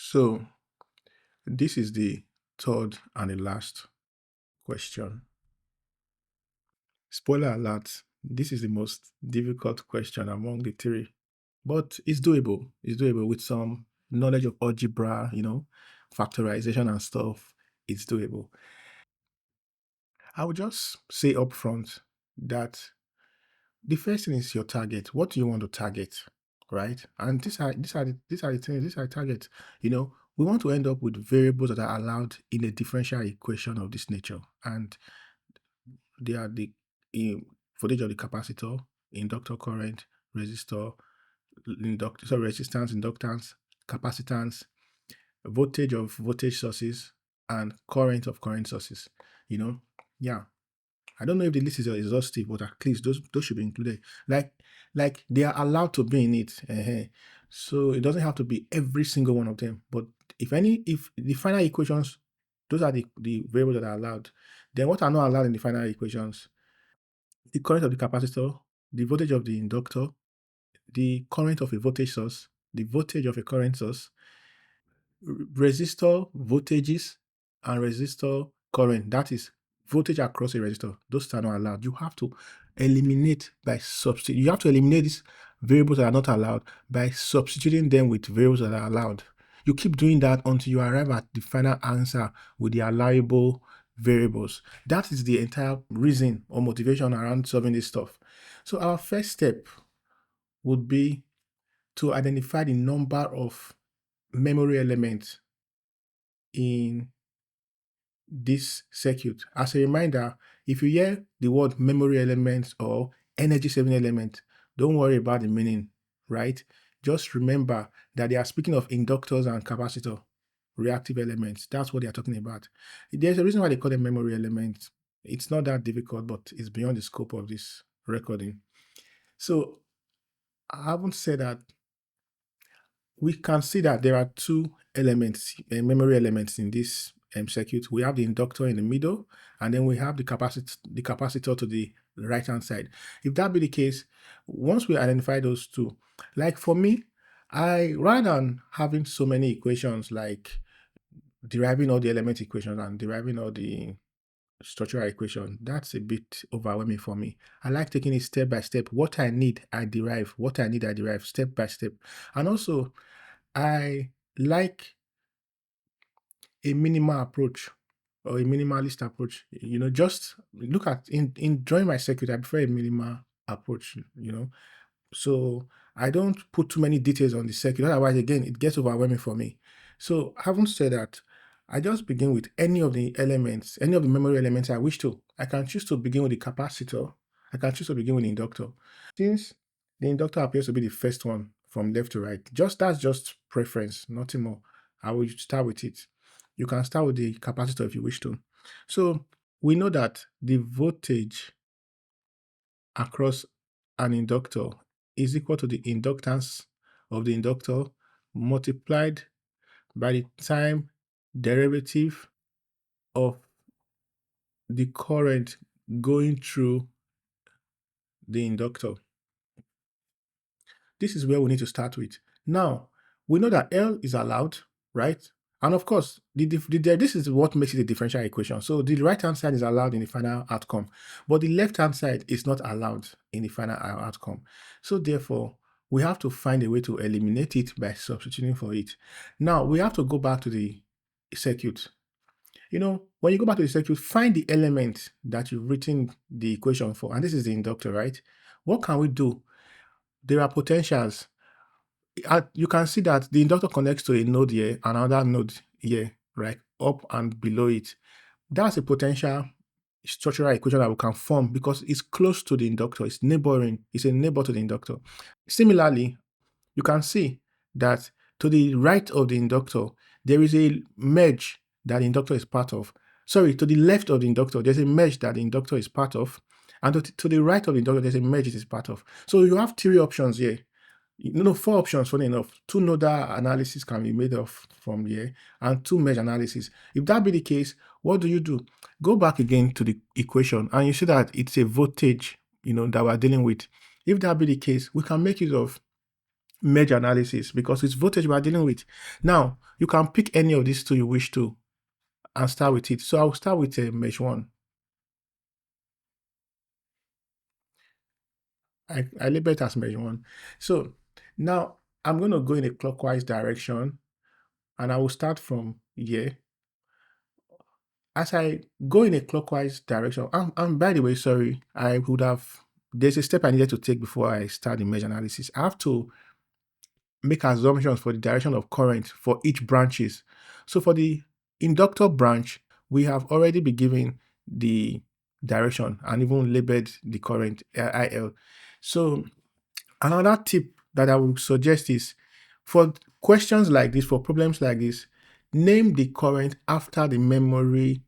So this is the third and the last question. Spoiler alert, this is the most difficult question among the three, but it's doable. It's doable with some knowledge of algebra, factorization and stuff. It's doable. I would just say up front that the first thing is your target. What do you want to target? Right? And these are the things, these are the targets. We want to end up with variables that are allowed in a differential equation of this nature. And they are the voltage of the capacitor, inductor current, resistor, resistance, inductance, capacitance, voltage of voltage sources, and current of current sources. Yeah. I don't know if the list is exhaustive, but at least those should be included. Like they are allowed to be in it. So it doesn't have to be every single one of them. But if the final equations, those are the variables that are allowed. Then what are not allowed in the final equations? The current of the capacitor, the voltage of the inductor, the current of a voltage source, the voltage of a current source, resistor voltages, and resistor current. That is voltage across a resistor. Those are not allowed. You have to eliminate by substitute. You have to eliminate these variables that are not allowed by substituting them with variables that are allowed. You keep doing that until you arrive at the final answer with the allowable variables. That is the entire reason or motivation around solving this stuff. So our first step would be to identify the number of memory elements in this circuit. As a reminder, if you hear the word memory element or energy saving element, don't worry about the meaning, right? Just remember that they are speaking of inductors and capacitor, reactive elements. That's what they are talking about. There's a reason why they call them memory elements. It's not that difficult, but it's beyond the scope of this recording. So I haven't said that. We can see that there are two elements, memory elements in this circuit. We have the inductor in the middle, and then we have the capacitor to the right hand side. If that be the case, once we identify those two, like for me, I rather than having so many equations, like deriving all the element equations and deriving all the structural equation, that's a bit overwhelming for me. I like taking it step by step. What I need, I derive. What I need, I derive step by step. And also, I like a minimal approach or a minimalist approach. Just look at in drawing my circuit, I prefer a minimal approach, So I don't put too many details on the circuit. Otherwise, again, it gets overwhelming for me. So having said that, I just begin with any of the elements, any of the memory elements I wish to. I can choose to begin with the capacitor. I can choose to begin with the inductor. Since the inductor appears to be the first one from left to right, that's just preference, nothing more. I will start with it. You can start with the capacitor if you wish to. So we know that the voltage across an inductor is equal to the inductance of the inductor multiplied by the time derivative of the current going through the inductor. This is where we need to start with. Now, we know that L is allowed, right? And of course, this is what makes it a differential equation. So the right-hand side is allowed in the final outcome, but the left-hand side is not allowed in the final outcome. So therefore, we have to find a way to eliminate it by substituting for it. Now, we have to go back to the circuit. When you go back to the circuit, find the element that you've written the equation for, and this is the inductor, right? What can we do? There are potentials. You can see that the inductor connects to a node here, another node here, right? Up and below it. That's a potential structural equation that we can form because it's close to the inductor. It's neighboring. It's a neighbor to the inductor. Similarly, you can see that to the right of the inductor, there is a merge that the inductor is part of. Sorry, to the left of the inductor, there's a merge that the inductor is part of. And to the right of the inductor, there's a merge it is part of. So you have three options here. Four options, funny enough. Two nodal analysis can be made of from here and two merge analysis. If that be the case, what do? Go back again to the equation and you see that it's a voltage, that we're dealing with. If that be the case, we can make use of mesh analysis because it's voltage we are dealing with. Now, you can pick any of these two you wish to and start with it. So I'll start with mesh 1. I label it as mesh 1. So now I'm going to go in a clockwise direction and I will start from here. As I go in a clockwise direction, and by the way, sorry, there's a step I needed to take before I start the mesh analysis. I have to make assumptions for the direction of current for each branches. So for the inductor branch, we have already been given the direction and even labeled the current IL. So another tip that I would suggest is for questions like this, for problems like this, name the current after the memory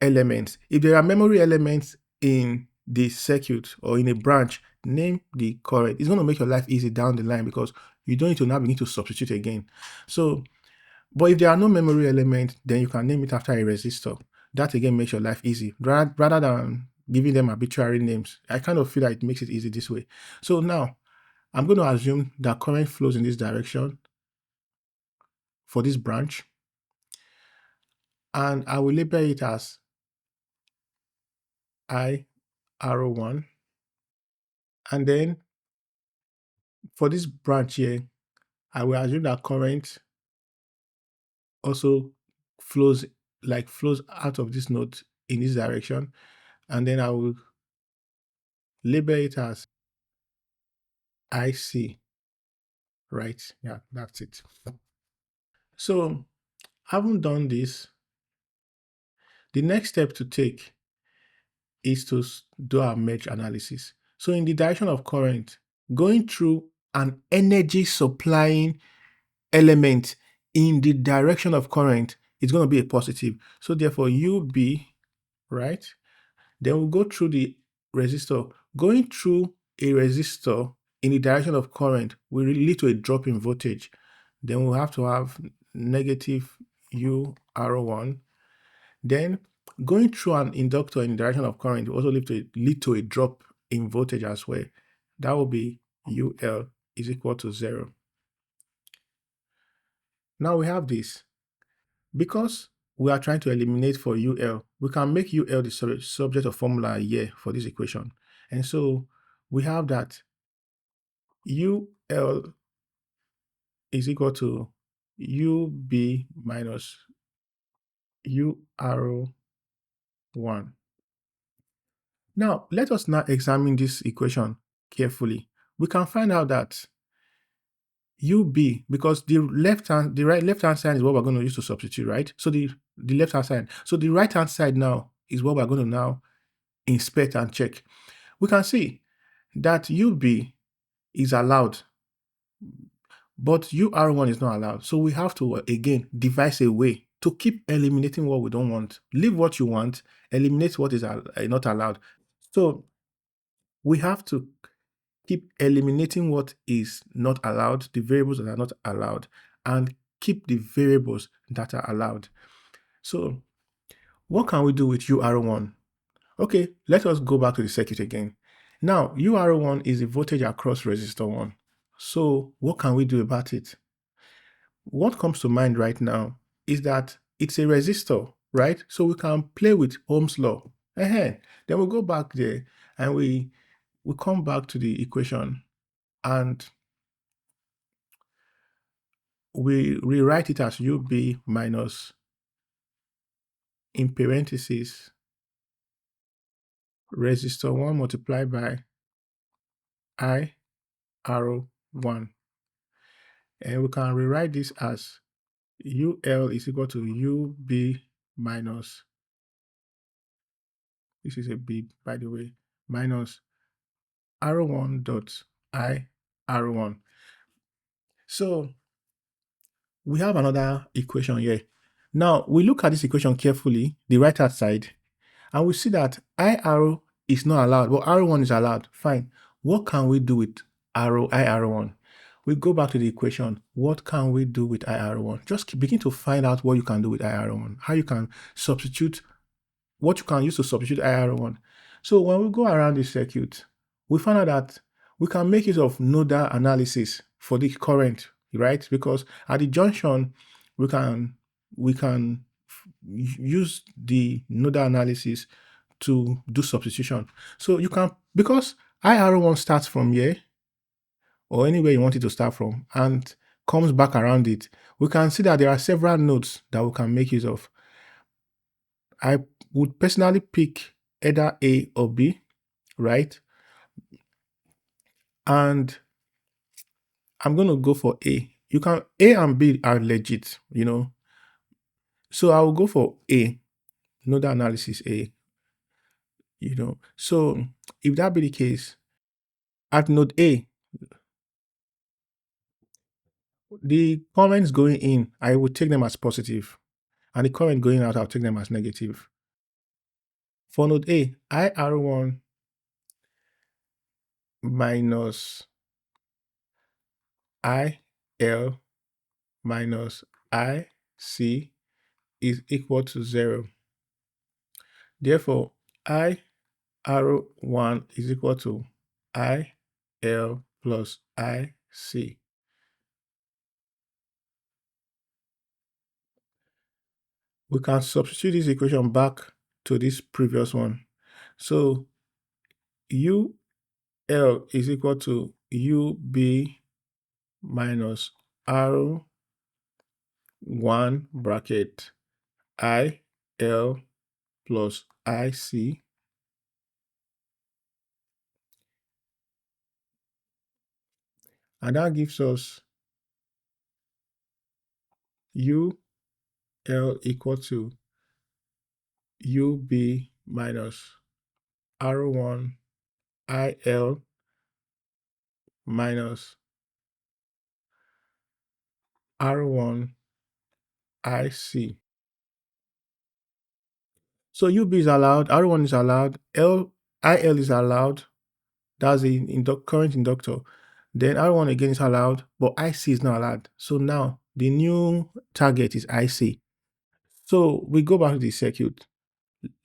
elements. If there are memory elements in the circuit or in a branch, name the current. It's going to make your life easy down the line because you don't need to now begin to substitute again. So, but if there are no memory elements, then you can name it after a resistor. That again makes your life easy rather than giving them arbitrary names. I kind of feel that it makes it easy this way. So now I'm going to assume that current flows in this direction for this branch, and I will label it as I arrow 1. And then for this branch here, I will assume that current also flows out of this node in this direction. And then I will label it as IC, right? Yeah, that's it. So having done this, the next step to take is to do our mesh analysis. So in the direction of current, going through an energy supplying element in the direction of current is going to be a positive. So therefore, UB, right? Then we'll go through the resistor. Going through a resistor in the direction of current will lead to a drop in voltage. Then we'll have to have negative UR1. Then going through an inductor in the direction of current will also lead to a drop in voltage as well. That will be UL is equal to 0. Now we have this. Because we are trying to eliminate for UL, we can make UL the subject of formula here for this equation. And so we have that UL is equal to UB minus U arrow 1. Now, let us now examine this equation carefully. We can find out that UB, because the left hand side is what we're going to use to substitute, right? So the left hand side. So the right hand side now is what we're going to now inspect and check. We can see that UB is allowed, but UR1 is not allowed. So we have to, again, devise a way to keep eliminating what we don't want. Leave what you want, eliminate what is not allowed. So we have to keep eliminating what is not allowed, the variables that are not allowed, and keep the variables that are allowed. So what can we do with UR1? Okay, let us go back to the circuit again. Now, UR1 is the voltage across resistor 1. So what can we do about it? What comes to mind right now is that it's a resistor, right? So we can play with Ohm's law. Then we go back there and we come back to the equation and we rewrite it as UB minus, in parentheses, resistor 1 multiplied by I arrow 1. And we can rewrite this as UL is equal to UB minus, this is a B by the way, minus arrow 1 dot I arrow 1. So we have another equation here. Now we look at this equation carefully, the right hand side, and we see that I arrow is not allowed, but arrow 1 is allowed. Fine. What can we do with I arrow 1? We go back to the equation. What can we do with I arrow 1? Just begin to find out what you can do with I arrow 1, how you can substitute, what you can use to substitute I arrow 1. So when we go around this circuit, we find out that we can make use of nodal analysis for the current, right? Because at the junction, we can use the nodal analysis to do substitution. So you can, because IR1 starts from here or anywhere you want it to start from and comes back around it, we can see that there are several nodes that we can make use of. I would personally pick either A or B, right? And I'm going to go for A. You can, A and B are legit, So I will go for A, nodal analysis A. So if that be the case, at node A, the comments going in, I will take them as positive, and the current going out, I'll take them as negative. For node A, IR1 minus IL minus IC is equal to 0. Therefore, IR1 is equal to IL plus IC. We can substitute this equation back to this previous one. So UL is equal to UB minus R1 bracket IL plus IC. And that gives us UL equal to UB minus R1 IL minus R1 IC. So UB is allowed, R1 is allowed, IL is allowed. That's the current inductor. Then R1 again is allowed, but IC is not allowed. So now the new target is IC. So we go back to the circuit.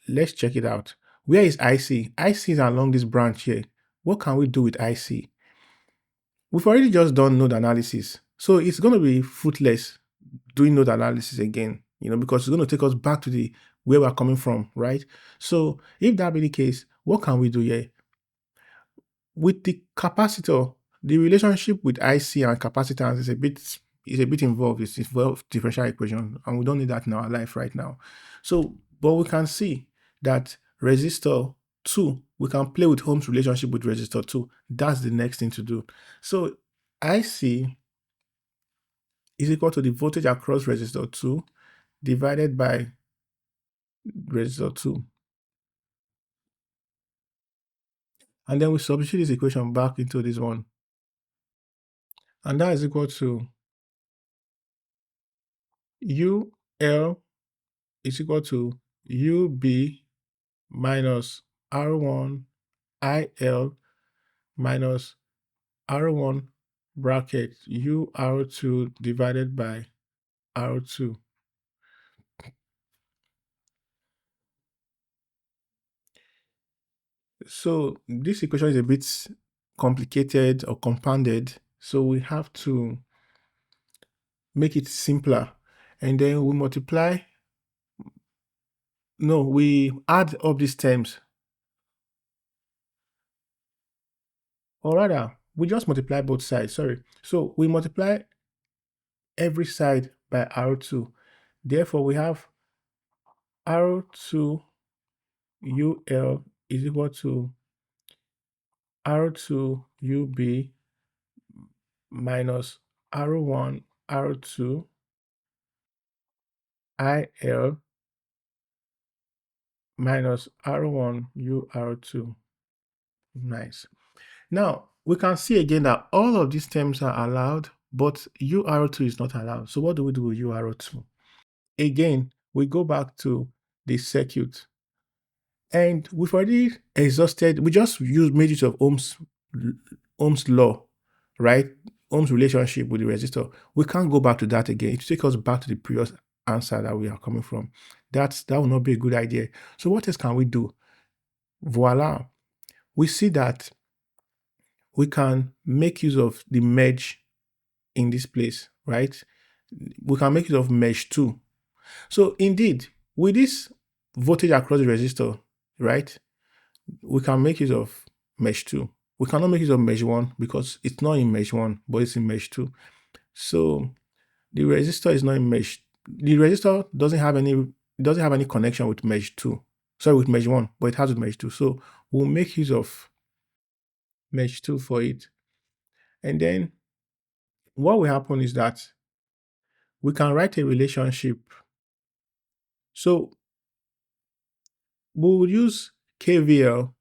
Let's check it out. Where is IC? IC is along this branch here. What can we do with IC? We've already just done node analysis. So it's going to be fruitless doing node analysis again, because it's going to take us back to the where we're coming from, right? So if that be the case, what can we do here? With the capacitor, the relationship with IC and capacitance is a bit involved. It's involved differential equation, and we don't need that in our life right now. So, but we can see that resistor 2, we can play with Ohm's relationship with resistor 2. That's the next thing to do. So IC is equal to the voltage across resistor 2 divided by resistor 2. And then we substitute this equation back into this one. And that is equal to UL is equal to UB minus R1 IL minus R1 bracket UR2 divided by R2. So this equation is a bit complicated or compounded, so we have to make it simpler, and then we add up these terms, or rather we just multiply both sides. So we multiply every side by R2. Therefore we have R2 UL is equal to R2 UB minus R1 R2 IL minus R1 UR2. Nice. Now we can see again that all of these terms are allowed, but UR2 is not allowed. So what do we do with UR2? Again, we go back to the circuit, and we've already exhausted. We just made use of Ohm's law, right? Ohm's relationship with the resistor. We can't go back to that again. It takes us back to the previous answer that we are coming from. That will not be a good idea. So what else can we do? Voila. We see that we can make use of the merge in this place, right? We can make use of mesh 2. So indeed, with this voltage across the resistor, right, we can make use of mesh 2. We cannot make use of mesh 1 because it's not in mesh 1, but it's in mesh 2. So the resistor is not in mesh. The resistor doesn't have any connection with mesh 2. Sorry, with mesh 1, but it has with mesh 2. So we'll make use of mesh 2 for it. And then what will happen is that we can write a relationship. So we'll use KVL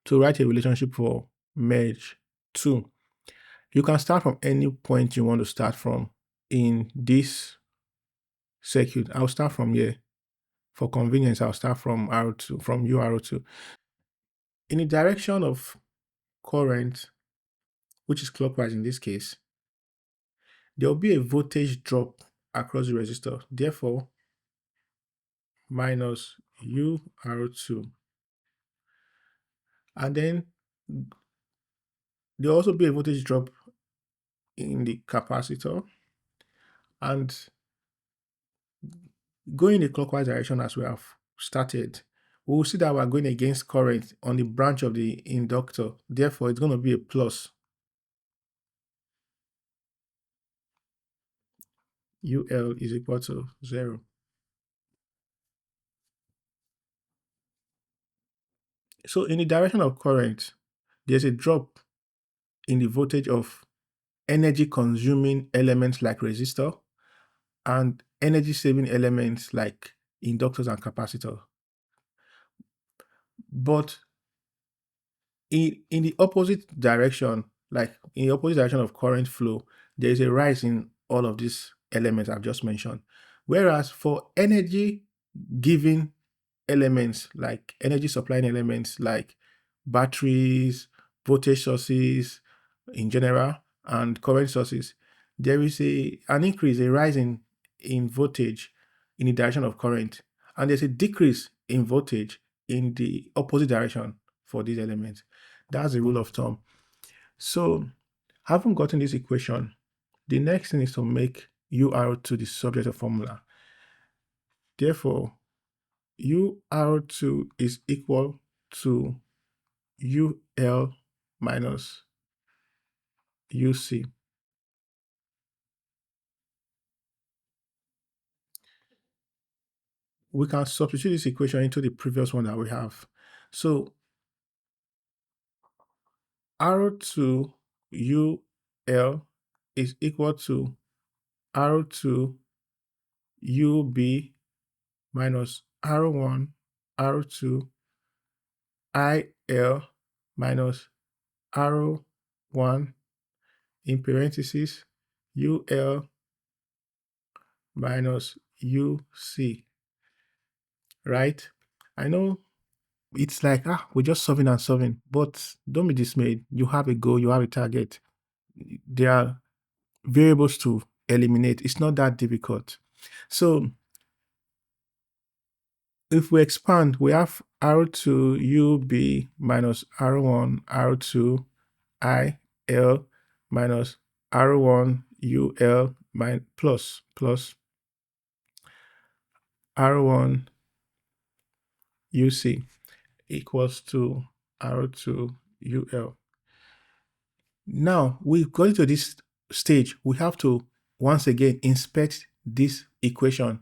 to write a relationship for mesh 2. You can start from any point you want to start from in this circuit. I'll start from here. For convenience, I'll start from R2, from UR2. In the direction of current, which is clockwise in this case, there will be a voltage drop across the resistor. Therefore, minus UR2. And then there will also be a voltage drop in the capacitor. And going in the clockwise direction as we have started, we will see that we are going against current on the branch of the inductor. Therefore, it's going to be a plus. UL is equal to 0. So in the direction of current, there's a drop in the voltage of energy consuming elements like resistor and energy saving elements like inductors and capacitors. But in the opposite direction, like in the opposite direction of current flow, there is a rise in all of these elements I've just mentioned. Whereas for energy giving elements, like energy supplying elements like batteries, voltage sources in general, and current sources, there is an increase, a rise in voltage in the direction of current, and there's a decrease in voltage in the opposite direction for these elements. That's the rule of thumb. So, having gotten this equation, the next thing is to make UR2 the subject of formula. Therefore, UR2 is equal to UL minus UC. We can substitute this equation into the previous one that we have. So R2 UL is equal to R2 UB minus R1 R2 IL minus R1 in parentheses UL minus UC. Right? I know it's like, we're just solving and solving, but don't be dismayed. You have a goal, you have a target. There are variables to eliminate. It's not that difficult. So if we expand, we have R2UB minus R1 R2 IL minus R1 UL plus R1 UC equals to R2 UL. Now we've got to this stage. We have to once again inspect this equation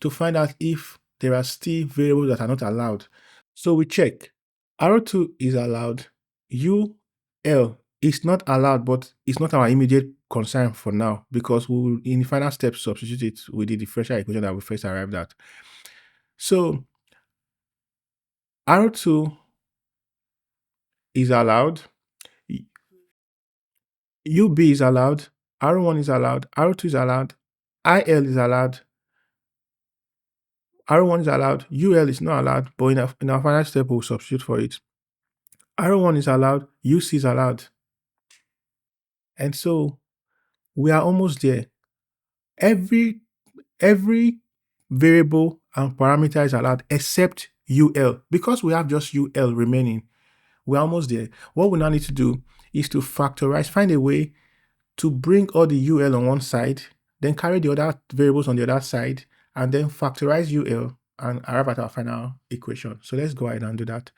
to find out if there are still variables that are not allowed. So we check. R2 is allowed. UL is not allowed, but it's not our immediate concern for now because we will, in the final step, substitute it with the differential equation that we first arrived at. So R2 is allowed. UB is allowed. R1 is allowed. R2 is allowed. IL is allowed. R1 is allowed. UL is not allowed, but in our final step, we'll substitute for it. R1 is allowed. UC is allowed. And so we are almost there. Every variable and parameter is allowed except UL. Because we have just UL remaining, we're almost there. What we now need to do is to factorize, find a way to bring all the UL on one side, then carry the other variables on the other side, and then factorize UL and arrive at our final equation. So let's go ahead and do that.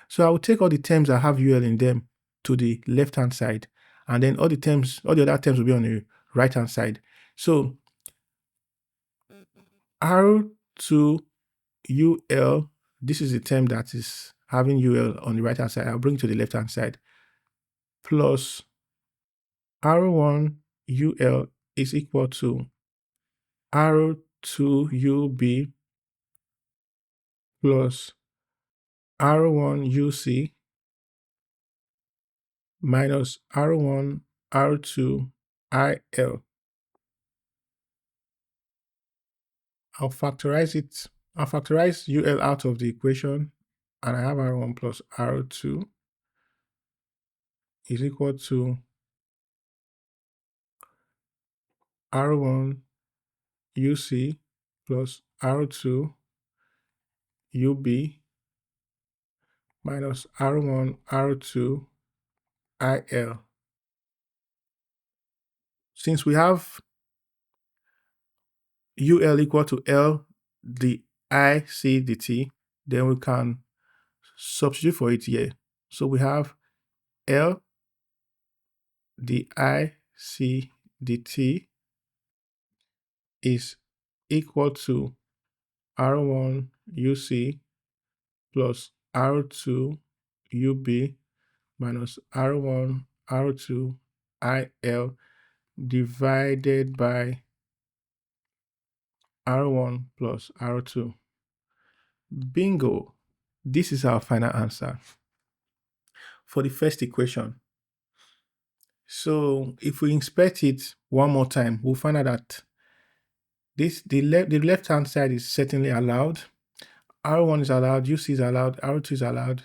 So I will take all the terms that have UL in them to the left-hand side, and then all the other terms will be on the right-hand side. So R to UL, this is the term that is having UL on the right-hand side. I'll bring it to the left-hand side. Plus R1 UL is equal to R2 UB plus R1 UC minus R1 R2 IL. I'll factorize it. I'll factorize UL out of the equation, and I have R1 plus R2 is equal to R1 UC plus R2 UB minus R1 R2 IL. Since we have UL equal to L the IC dt, then we can substitute for it here. So we have L the IC dt is equal to R1 UC plus R2 UB minus R1 R2 IL divided by R1 plus R2. Bingo! This is our final answer for the first equation. So if we inspect it one more time, we'll find out that the left-hand side is certainly allowed. R1 is allowed, UC is allowed, R2 is allowed,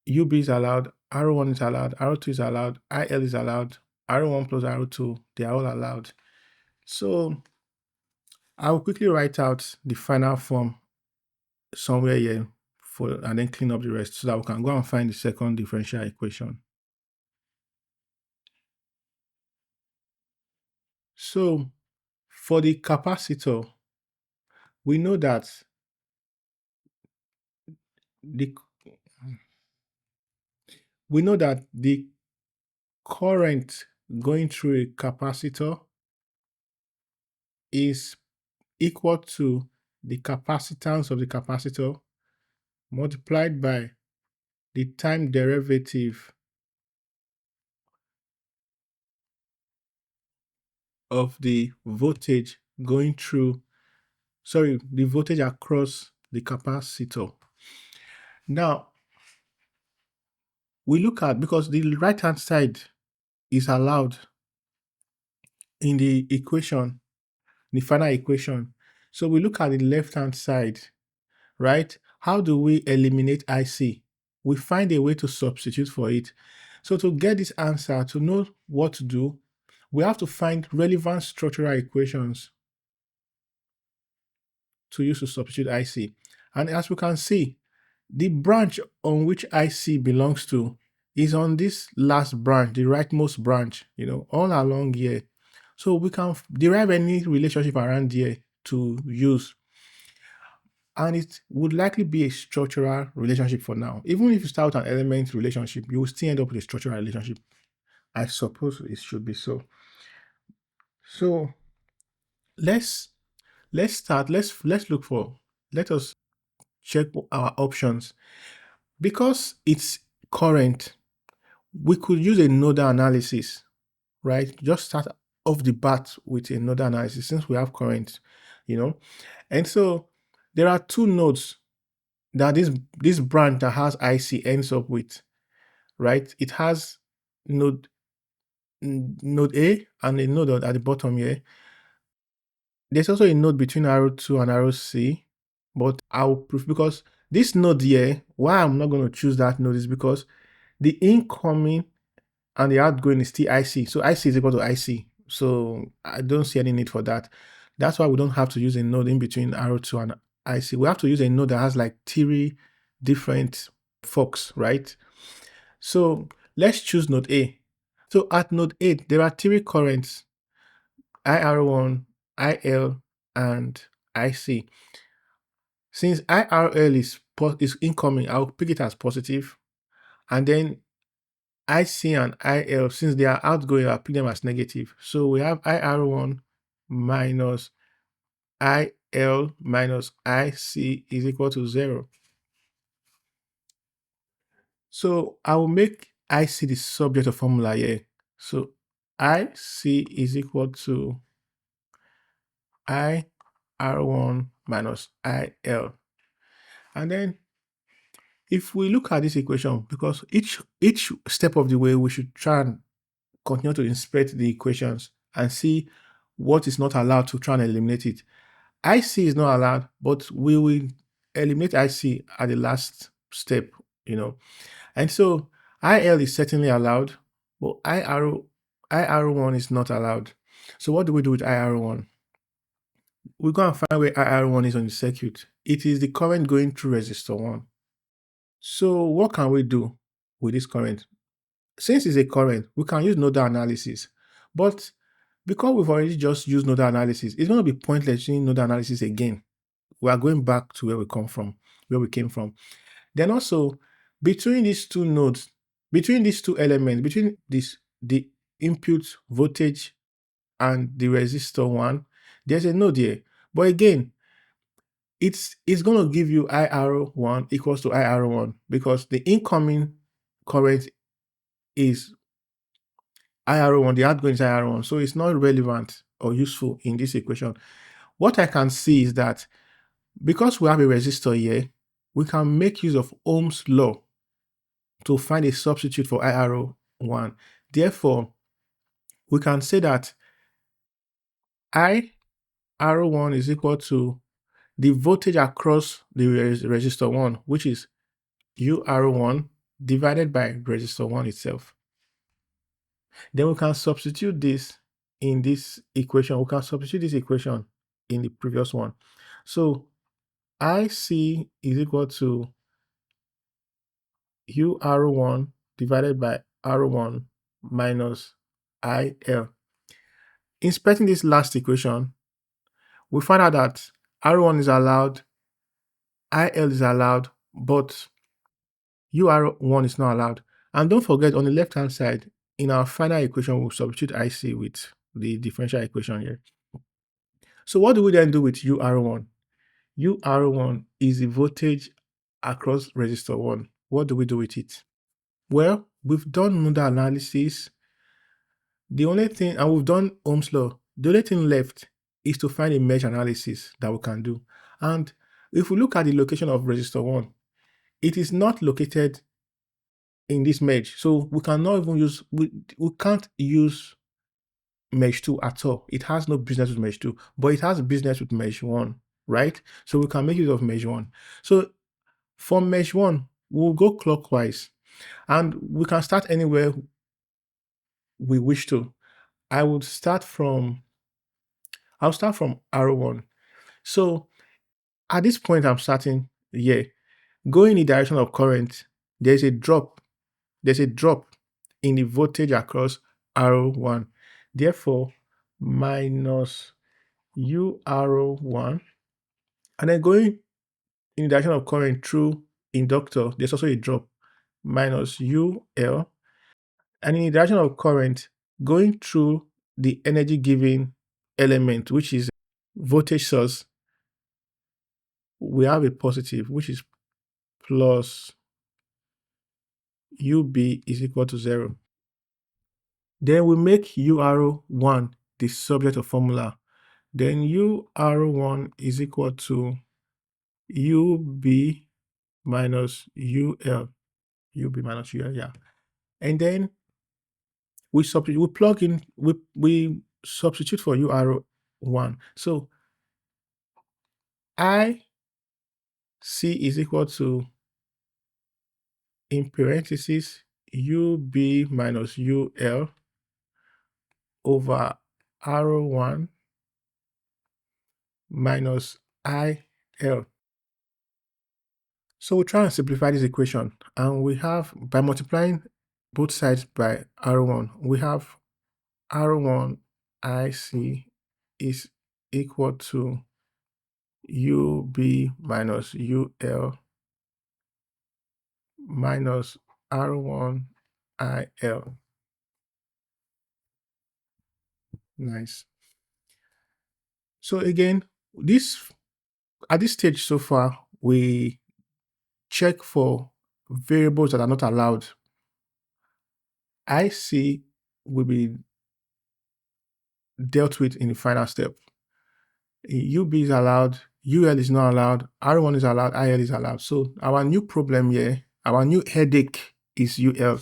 UB is allowed, R1 is allowed, R2 is allowed, IL is allowed, R1 plus R2, they are all allowed. So I will quickly write out the final form somewhere here and then clean up the rest so that we can go and find the second differential equation. So for the capacitor, we know that the current going through a capacitor is equal to the capacitance of the capacitor multiplied by the time derivative of the voltage the voltage across the capacitor. Now, we look at, because the right-hand side is allowed in the equation, the final equation. So we look at the left-hand side, right? How do we eliminate IC? We find a way to substitute for it. So to get this answer, to know what to do, we have to find relevant structural equations to use to substitute IC. And as we can see, the branch on which IC belongs to is on this last branch, the rightmost branch, all along here. So we can derive any relationship around here to use. And it would likely be a structural relationship for now. Even if you start an element relationship, you will still end up with a structural relationship. I suppose it should be so. So let's start. Let us check our options. Because it's current, we could use a nodal analysis, right? Just start off the bat with a nodal analysis since we have current, And so there are two nodes that this branch that has IC ends up with, right? It has node A and a node at the bottom here. There's also a node between R2 and RC, but I'll prove, because this node here, why I'm not going to choose that node is because the incoming and the outgoing is still IC. So IC is equal to IC. So I don't see any need for that. That's why we don't have to use a node in between R2 and IC. We have to use a node that has like 3 different forks, right? So let's choose node A. So at node 8, there are three currents, IR1, IL, and IC. Since IRL is incoming, I'll pick it as positive, and then IC and IL, since they are outgoing, I'll pick them as negative. So we have IR1 minus IL minus IC is equal to 0. So I will make IC the subject of formula here. So IC is equal to IR1 minus IL. And then if we look at this equation, because each step of the way, we should try and continue to inspect the equations and see what is not allowed to try and eliminate it. IC is not allowed, but we will eliminate IC at the last step, And so IL is certainly allowed, but IR1 is not allowed. So what do we do with IR1? We go and find where IR1 is on the circuit. It is the current going through resistor 1. So what can we do with this current? Since it's a current, we can use nodal analysis. But because we've already just used nodal analysis, it's going to be pointless using nodal analysis again. We are going back to where we came from. Then also, between these two nodes, between these two elements, between the input voltage and the resistor 1, there's a node here. But again, it's going to give you IR1 equals to IR1 because the incoming current is IR1, the outgoing is IR1. So it's not relevant or useful in this equation. What I can see is that because we have a resistor here, we can make use of Ohm's law to find a substitute for IR1. Therefore, we can say that IR1 is equal to the voltage across the resistor 1, which is UR1 divided by resistor 1 itself. Then we can substitute this in this equation. We can substitute this equation in the previous one. So IC is equal to UR1 divided by R1 minus IL. Inspecting this last equation, we find out that R1 is allowed, IL is allowed, but UR1 is not allowed. And don't forget, on the left-hand side, in our final equation, we'll substitute IC with the differential equation here. So what do we then do with UR1? UR1 is the voltage across resistor 1. What do we do with it? Well, we've done nodal analysis. The only thing, and we've done Ohm's law. The only thing left is to find a mesh analysis that we can do. And if we look at the location of resistor 1, it is not located in this mesh. So we cannot even use, we can't use mesh 2 at all. It has no business with mesh 2, but it has business with mesh 1, right? So we can make use of mesh 1. So from mesh 1, we'll go clockwise, and we can start anywhere we wish to. I'll start from R1. So at this point, I'm starting here. Going in the direction of current, there's a drop in the voltage across R1. Therefore, minus UR1. And then going in the direction of current through inductor, there's also a drop, minus UL. And in the direction of current, going through the energy giving element, which is voltage source, we have a positive, which is plus UB is equal to 0. Then we make UR1 the subject of formula. Then UR1 is equal to UB minus UL. UB minus UL, yeah. And then we plug in, we substitute for UR1. So IC is equal to, in parentheses, UB minus UL over R1 minus IL. So we try and simplify this equation, and we have, by multiplying both sides by R1. We have R1 IC is equal to UB minus UL minus R1 IL. Nice. So again, this at this stage so far, we check for variables that are not allowed. IC will be dealt with in the final step. UB is allowed, UL is not allowed, R1 is allowed, IL is allowed. So our new problem here, our new headache is UL.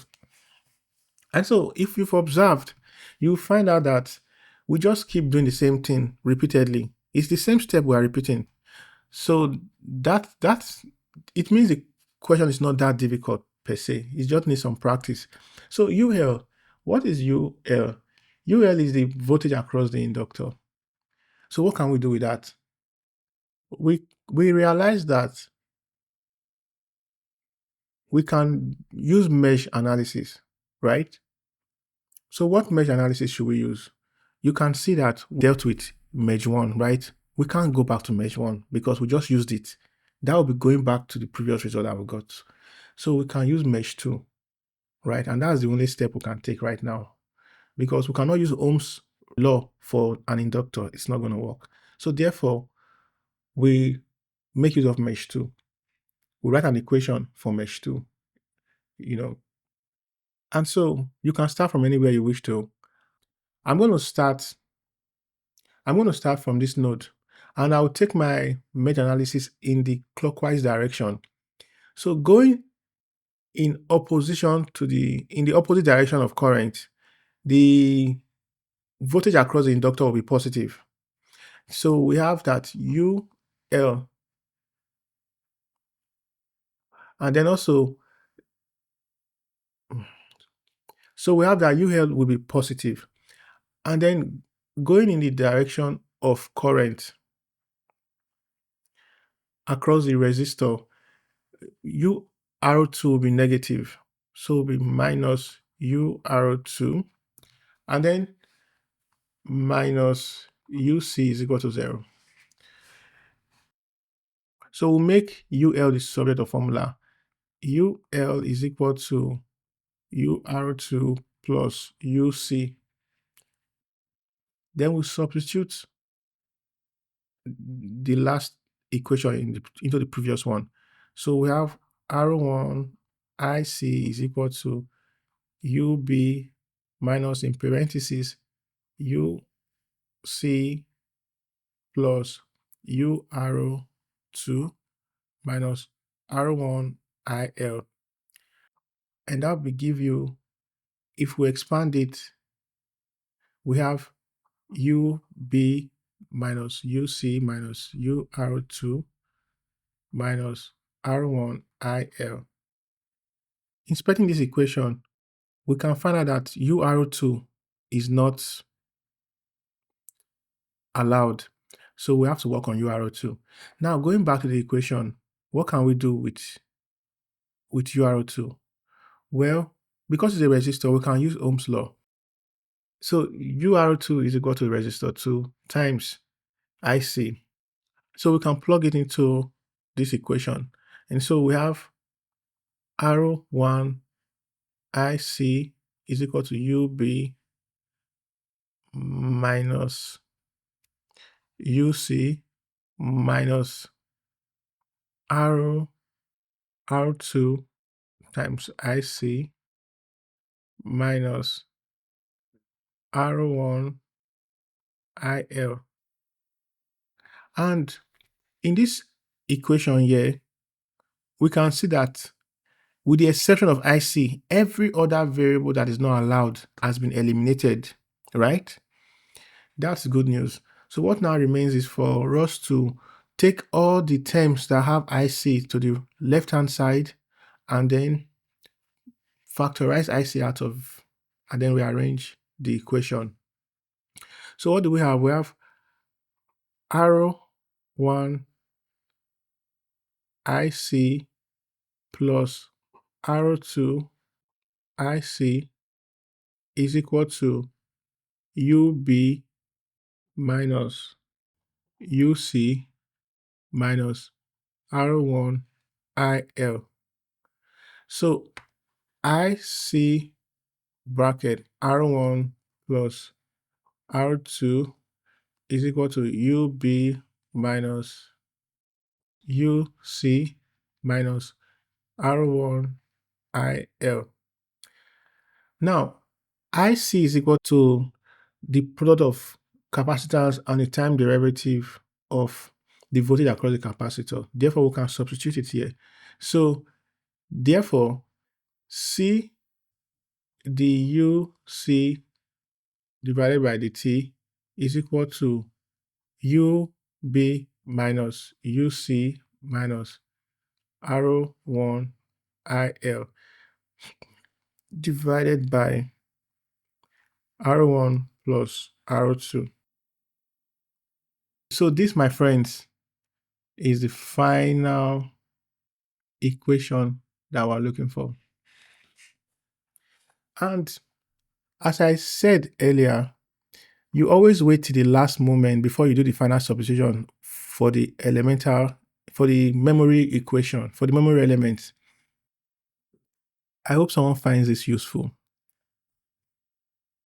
And so if you've observed, you'll find out that we just keep doing the same thing repeatedly. It's the same step we are repeating. So that's it means the question is not that difficult per se. It just needs some practice. So UL, what is UL? UL is the voltage across the inductor. So what can we do with that? We realize that we can use mesh analysis, right? So what mesh analysis should we use? You can see that we dealt with mesh 1, right? We can't go back to mesh 1 because we just used it. That will be going back to the previous result that we got. So we can use mesh 2, right? And that's the only step we can take right now because we cannot use Ohm's law for an inductor. It's not going to work. So therefore, we make use of mesh 2. We write an equation for mesh 2, And so you can start from anywhere you wish to. I'm going to start from this node, and I'll take my mesh analysis in the clockwise direction. So going in opposition to in the opposite direction of current, the voltage across the inductor will be positive. So we have that UL, and then also, so we have that UL will be positive, and then going in the direction of current across the resistor, UR2 will be negative. So it will be minus UR2, and then minus UC is equal to 0. So we'll make UL the subject of formula. UL is equal to UR2 plus UC. Then we substitute the last equation into the previous one. So we have R1 IC is equal to UB minus, in parentheses, UC plus UR2 minus R1 IL. And that will give you, if we expand it, we have UB minus UC minus UR2 minus R1 IL. Inspecting this equation, we can find out that UR2 is not allowed. So we have to work on UR2. Now, going back to the equation, what can we do with UR2? Well, because it's a resistor, we can use Ohm's law. So UR2 is equal to resistor 2 times IC. So we can plug it into this equation. And so we have R1 IC is equal to UB minus UC minus R2 times IC minus R1 IL. And in this equation here, we can see that with the exception of IC, every other variable that is not allowed has been eliminated, right? That's good news. So what now remains is for us to take all the terms that have IC to the left-hand side and then factorize IC out of, and then rearrange the equation. So what do we have? We have R1 IC plus R2 IC is equal to UB minus UC minus R1 IL. So IC bracket R1 plus R2 is equal to UB minus UC minus R1 IL. Now, IC is equal to the product of capacitance and the time derivative of the voltage across the capacitor. Therefore, we can substitute it here. So, therefore, C duc divided by dt is equal to UB minus UC minus R1 IL divided by R1 plus R2. So this, my friends, is the final equation that we're looking for. And as I said earlier, you always wait till the last moment before you do the final substitution for the memory equation, for the memory elements. I hope someone finds this useful.